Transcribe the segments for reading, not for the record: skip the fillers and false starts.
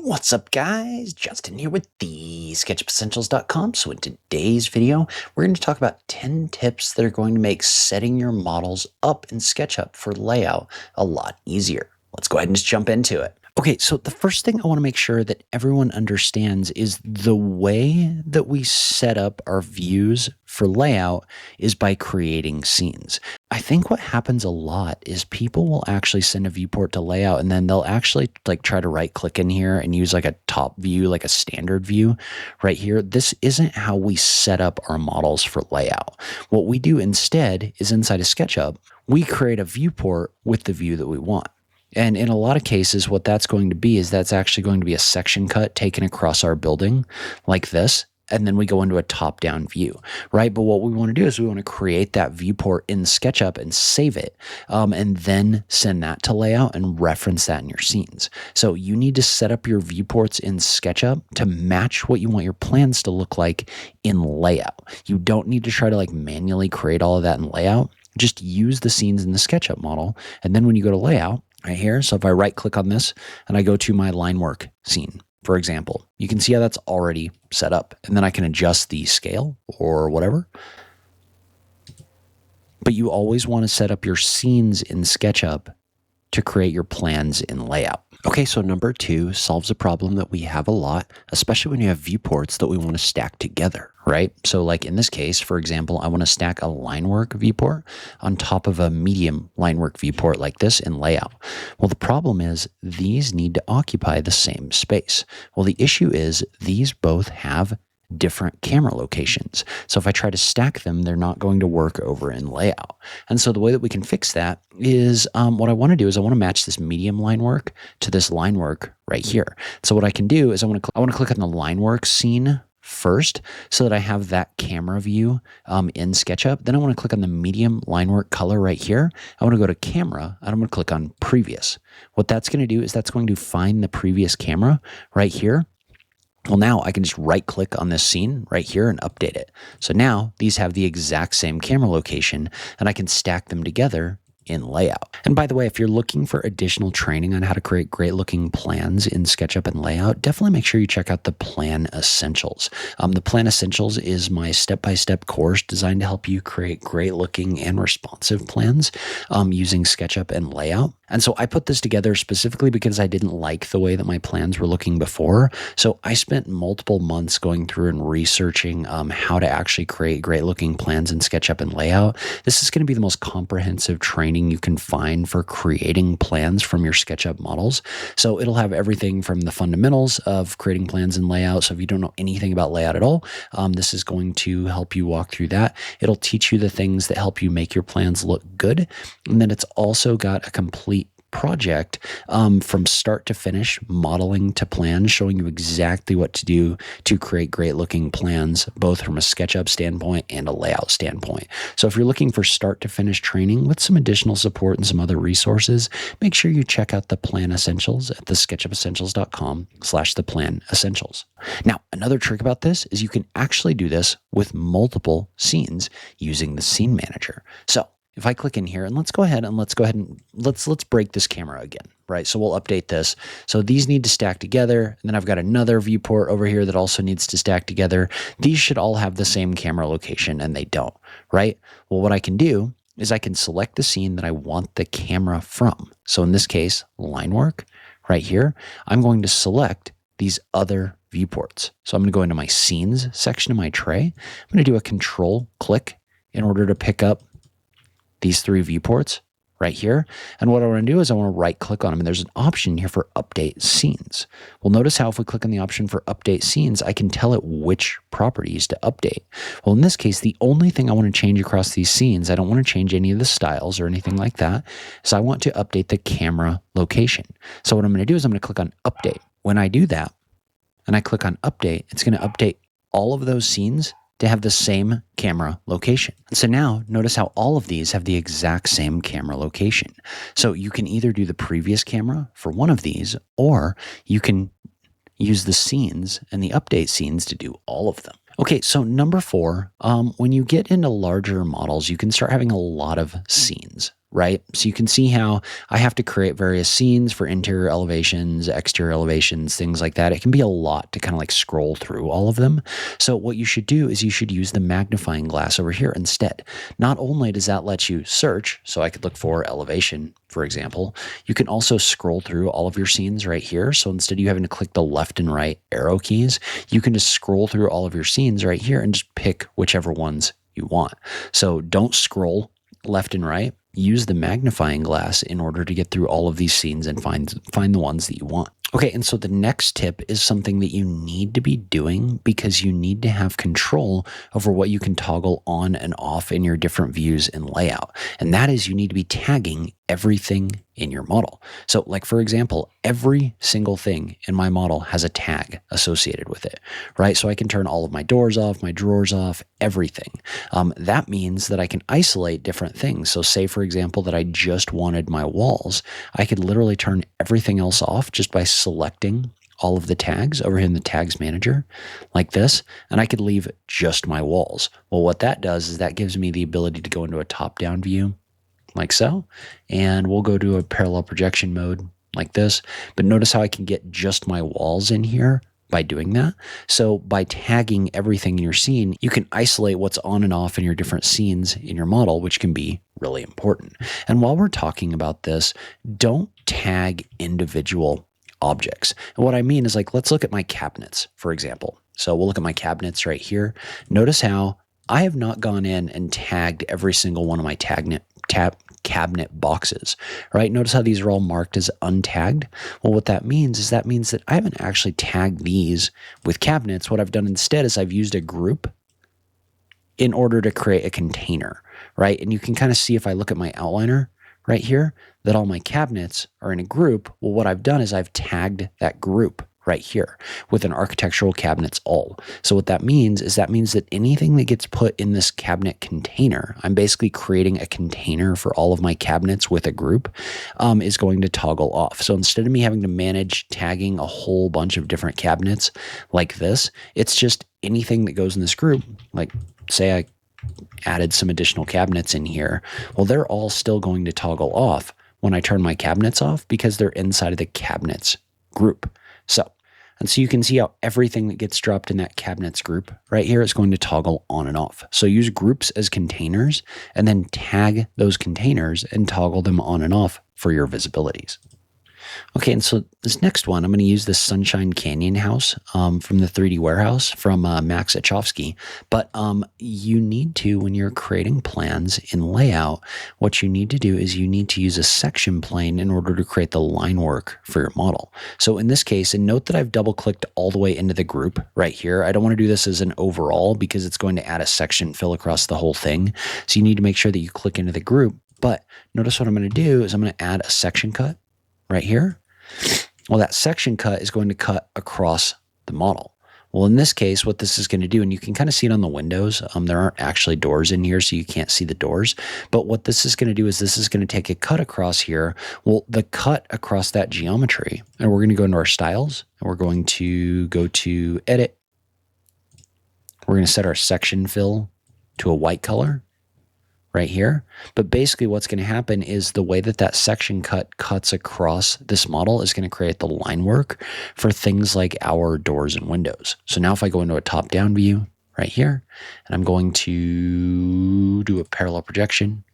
What's up, guys? Justin here with TheSketchUpEssentials.com. So in today's video, we're going to talk about 10 tips that are going to make setting your models up in SketchUp for layout a lot easier. Let's go ahead and just jump into it. Okay, so the first thing I want to make sure that everyone understands is the way that we set up our views for layout is by creating scenes. I think what happens a lot is people will actually send a viewport to layout and then they'll actually try to right click in here and use like a top view, like a standard view right here. This isn't how we set up our models for layout. What we do instead is inside of SketchUp, we create a viewport with the view that we want. And in a lot of cases, what that's going to be is that's actually going to be a section cut taken across our building like this. And then we go into a top-down view, right? But what we want to do is we want to create that viewport in SketchUp and save it, and then send that to layout and reference that in your scenes. So you need to set up your viewports in SketchUp to match what you want your plans to look like in layout. You don't need to try to manually create all of that in layout. Just use the scenes in the SketchUp model. And then when you go to layout, right here, so if I right click on this and I go to my line work scene, for example, you can see how that's already set up. And then I can adjust the scale or whatever. But you always want to set up your scenes in SketchUp to create your plans in layout. Okay, so number 2 solves a problem that we have a lot, especially when you have viewports that we want to stack together, right? So like in this case, for example, I want to stack a line work viewport on top of a medium line work viewport like this in layout. Well, the problem is these need to occupy the same space. Well, the issue is these both have different camera locations. So if I try to stack them, they're not going to work over in layout. And so the way that we can fix that is what I want to do is I want to match this medium line work to this line work right here. So what I can do is I want to click on the line work scene first so that I have that camera view in SketchUp. Then I want to click on the medium line work color right here. I want to go to camera and I'm going to click on previous. What that's going to do is that's going to find the previous camera right here. Well, now I can just right click on this scene right here and update it. So now these have the exact same camera location and I can stack them together in layout. And by the way, if you're looking for additional training on how to create great looking plans in SketchUp and layout, definitely make sure you check out the Plan Essentials. The Plan Essentials is my step-by-step course designed to help you create great looking and responsive plans using SketchUp and layout. And so I put this together specifically because I didn't like the way that my plans were looking before. So I spent multiple months going through and researching how to actually create great looking plans in SketchUp and layout. This is going to be the most comprehensive training you can find for creating plans from your SketchUp models. So it'll have everything from the fundamentals of creating plans in layout. So if you don't know anything about layout at all, this is going to help you walk through that. It'll teach you the things that help you make your plans look good. And then it's also got a complete project from start to finish, modeling to plan, showing you exactly what to do to create great looking plans, both from a SketchUp standpoint and a layout standpoint. So if you're looking for start to finish training with some additional support and some other resources, make sure you check out the Plan Essentials at thesketchupessentials.com/theplanessentials. Now, another trick about this is you can actually do this with multiple scenes using the scene manager. So if I click in here and let's break this camera again, right? So we'll update this. So these need to stack together. And then I've got another viewport over here that also needs to stack together. These should all have the same camera location and they don't, right? Well, what I can do is I can select the scene that I want the camera from. So in this case, line work right here, I'm going to select these other viewports. So I'm going to go into my scenes section of my tray. I'm going to do a control click in order to pick up these 3 viewports right here. And what I want to do is I want to right click on them. And there's an option here for update scenes. Well, notice how if we click on the option for update scenes, I can tell it which properties to update. Well, in this case, the only thing I want to change across these scenes, I don't want to change any of the styles or anything like that. So I want to update the camera location. So what I'm going to do is I'm going to click on update. When I do that and I click on update, it's going to update all of those scenes to have the same camera location. And so now notice how all of these have the exact same camera location. So you can either do the previous camera for one of these, or you can use the scenes and the update scenes to do all of them. Okay, so number 4, when you get into larger models, you can start having a lot of scenes, right? So you can see how I have to create various scenes for interior elevations, exterior elevations, things like that. It can be a lot to kind of like scroll through all of them. So what you should do is you should use the magnifying glass over here instead. Not only does that let you search, so I could look for elevation, for example, you can also scroll through all of your scenes right here. So instead of you having to click the left and right arrow keys, you can just scroll through all of your scenes right here and just pick whichever ones you want. So don't scroll left and right. Use the magnifying glass in order to get through all of these scenes and find the ones that you want. Okay, and so the next tip is something that you need to be doing because you need to have control over what you can toggle on and off in your different views in layout. And that is you need to be tagging everything in your model. So like, for example, every single thing in my model has a tag associated with it, right? So I can turn all of my doors off, my drawers off, everything. That means that I can isolate different things. So say, for example, that I just wanted my walls. I could literally turn everything else off just by selecting all of the tags over here in the tags manager like this, and I could leave just my walls. Well, what that does is that gives me the ability to go into a top-down view like so, and we'll go to a parallel projection mode like this. But notice how I can get just my walls in here by doing that. So by tagging everything in your scene, you can isolate what's on and off in your different scenes in your model, which can be really important. And while we're talking about this, don't tag individual objects. And what I mean is, like, let's look at my cabinets, for example. So we'll look at my cabinets right here. Notice how I have not gone in and tagged every single one of my cabinet boxes, right? Notice how these are all marked as untagged. Well, what that means is that I haven't actually tagged these with cabinets. What I've done instead is I've used a group in order to create a container, right? And you can kind of see if I look at my outliner right here, that all my cabinets are in a group. Well, what I've done is I've tagged that group right here with an architectural cabinets all. So what that means is that anything that gets put in this cabinet container, I'm basically creating a container for all of my cabinets with a group, is going to toggle off. So instead of me having to manage tagging a whole bunch of different cabinets like this, it's just anything that goes in this group. Like, say I added some additional cabinets in here. Well, they're all still going to toggle off when I turn my cabinets off because they're inside of the cabinets group. So you can see how everything that gets dropped in that cabinets group right here is going to toggle on and off. So use groups as containers and then tag those containers and toggle them on and off for your visibilities. Okay, and so this next one, I'm going to use the Sunshine Canyon house from the 3D Warehouse from Max Achofsky. But you need to, when you're creating plans in layout, what you need to do is you need to use a section plane in order to create the line work for your model. So in this case, and note that I've double clicked all the way into the group right here. I don't want to do this as an overall because it's going to add a section fill across the whole thing. So you need to make sure that you click into the group. But notice what I'm going to do is I'm going to add a section cut right here. Well, that section cut is going to cut across the model. Well, in this case, what this is going to do, and you can kind of see it on the windows, there aren't actually doors in here, so you can't see the doors. But what this is going to do is this is going to take a cut across here. Well, the cut across that geometry, and we're going to go into our styles, and we're going to go to edit. We're going to set our section fill to a white color right here. But basically what's going to happen is the way that that section cut cuts across this model is going to create the line work for things like our doors and windows. So now if I go into a top-down view right here, and I'm going to do a parallel projection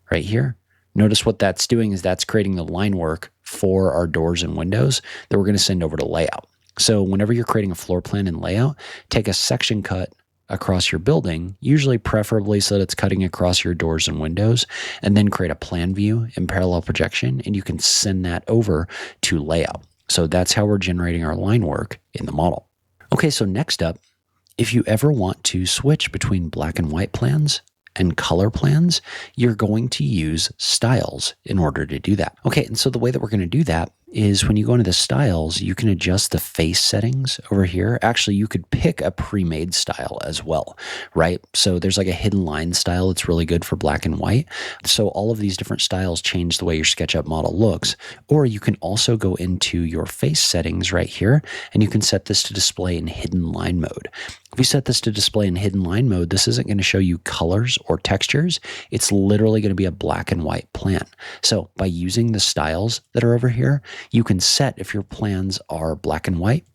right here, notice what that's doing is that's creating the line work for our doors and windows that we're going to send over to layout. So whenever you're creating a floor plan in layout, take a section cut across your building, usually preferably so that it's cutting across your doors and windows, and then create a plan view in parallel projection, and you can send that over to layout. So that's how we're generating our line work in the model. Okay, so next up, if you ever want to switch between black and white plans and color plans, you're going to use styles in order to do that. Okay, and so the way that we're going to do that is when you go into the styles, you can adjust the face settings over here. Actually, you could pick a pre-made style as well, right? So there's like a hidden line style that's really good for black and white. So all of these different styles change the way your SketchUp model looks. Or you can also go into your face settings right here, and you can set this to display in hidden line mode. If you set this to display in hidden line mode, this isn't going to show you colors or textures. It's literally going to be a black and white plan. So by using the styles that are over here, you can set if your plans are black and white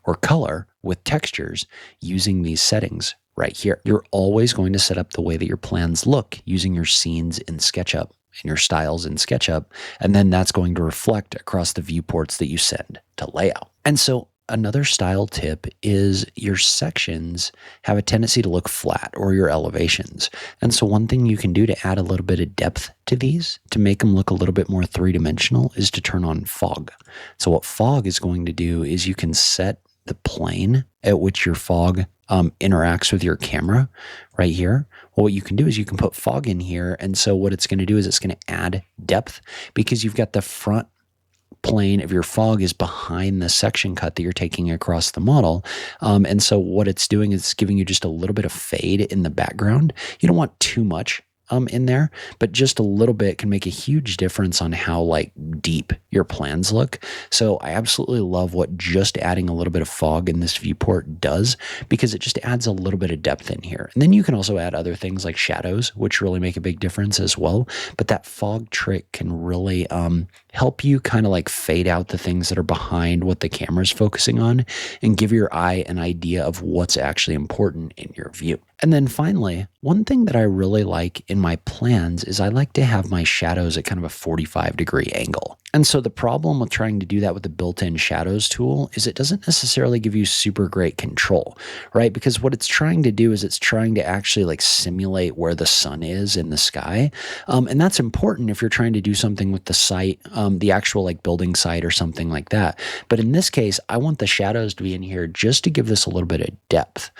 or color with textures using these settings right here. You're always going to set up the way that your plans look using your scenes in SketchUp and your styles in SketchUp, and then that's going to reflect across the viewports that you send to LayOut. And so another style tip is your sections have a tendency to look flat, or your elevations. And so one thing you can do to add a little bit of depth to these, to make them look a little bit more three-dimensional, is to turn on fog. So what fog is going to do is you can set the plane at which your fog interacts with your camera right here. Well, what you can do is you can put fog in here. And so what it's going to do is it's going to add depth, because you've got the front plane of your fog is behind the section cut that you're taking across the model. And so what it's doing is giving you just a little bit of fade in the background. You don't want too much in there, but just a little bit can make a huge difference on how like deep your plans look. So I absolutely love what just adding a little bit of fog in this viewport does, because it just adds a little bit of depth in here. And then you can also add other things like shadows, which really make a big difference as well. But that fog trick can really help you kind of like fade out the things that are behind what the camera's focusing on, and give your eye an idea of what's actually important in your view. And then finally, one thing that I really like in my plans is I like to have my shadows at kind of a 45-degree angle. And so the problem with trying to do that with the built-in shadows tool is it doesn't necessarily give you super great control, right? Because what it's trying to do is it's trying to actually like simulate where the sun is in the sky. And that's important if you're trying to do something with the site, the actual like building site or something like that. But in this case, I want the shadows to be in here just to give this a little bit of depth.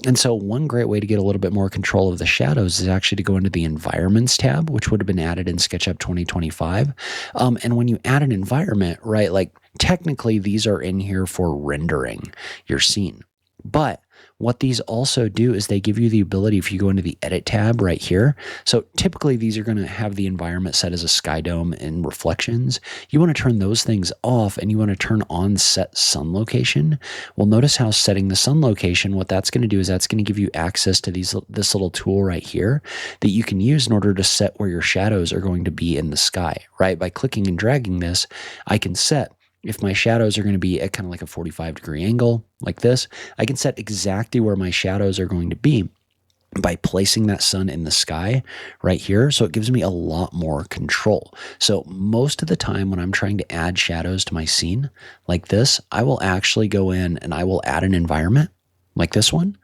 And so one great way to get a little bit more control of the shadows is actually to go into the environments tab, which would have been added in SketchUp 2025. And when you add an environment, right, like technically these are in here for rendering your scene. But what these also do is they give you the ability, if you go into the edit tab right here. So typically these are going to have the environment set as a sky dome and reflections. You want to turn those things off, and you want to turn on set sun location. Well, notice how setting the sun location, what that's going to do is that's going to give you access to this little tool right here that you can use in order to set where your shadows are going to be in the sky, right? By clicking and dragging this, I can set if my shadows are going to be at kind of like a 45-degree angle like this, I can set exactly where my shadows are going to be by placing that sun in the sky right here. So it gives me a lot more control. So most of the time when I'm trying to add shadows to my scene like this, I will actually go in and I will add an environment like this one.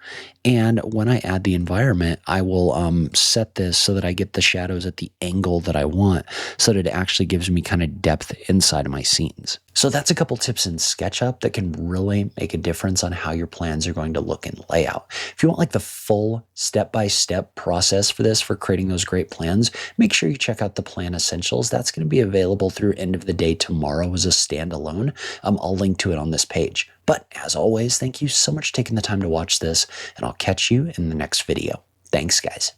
And when I add the environment, I will set this so that I get the shadows at the angle that I want, so that it actually gives me kind of depth inside of my scenes. So that's a couple tips in SketchUp that can really make a difference on how your plans are going to look in LayOut. If you want like the full step-by-step process for this, for creating those great plans, make sure you check out the Plan Essentials. That's going to be available through end of the day tomorrow as a standalone. I'll link to it on this page. But as always, thank you so much for taking the time to watch this, and I'll catch you in the next video. Thanks, guys.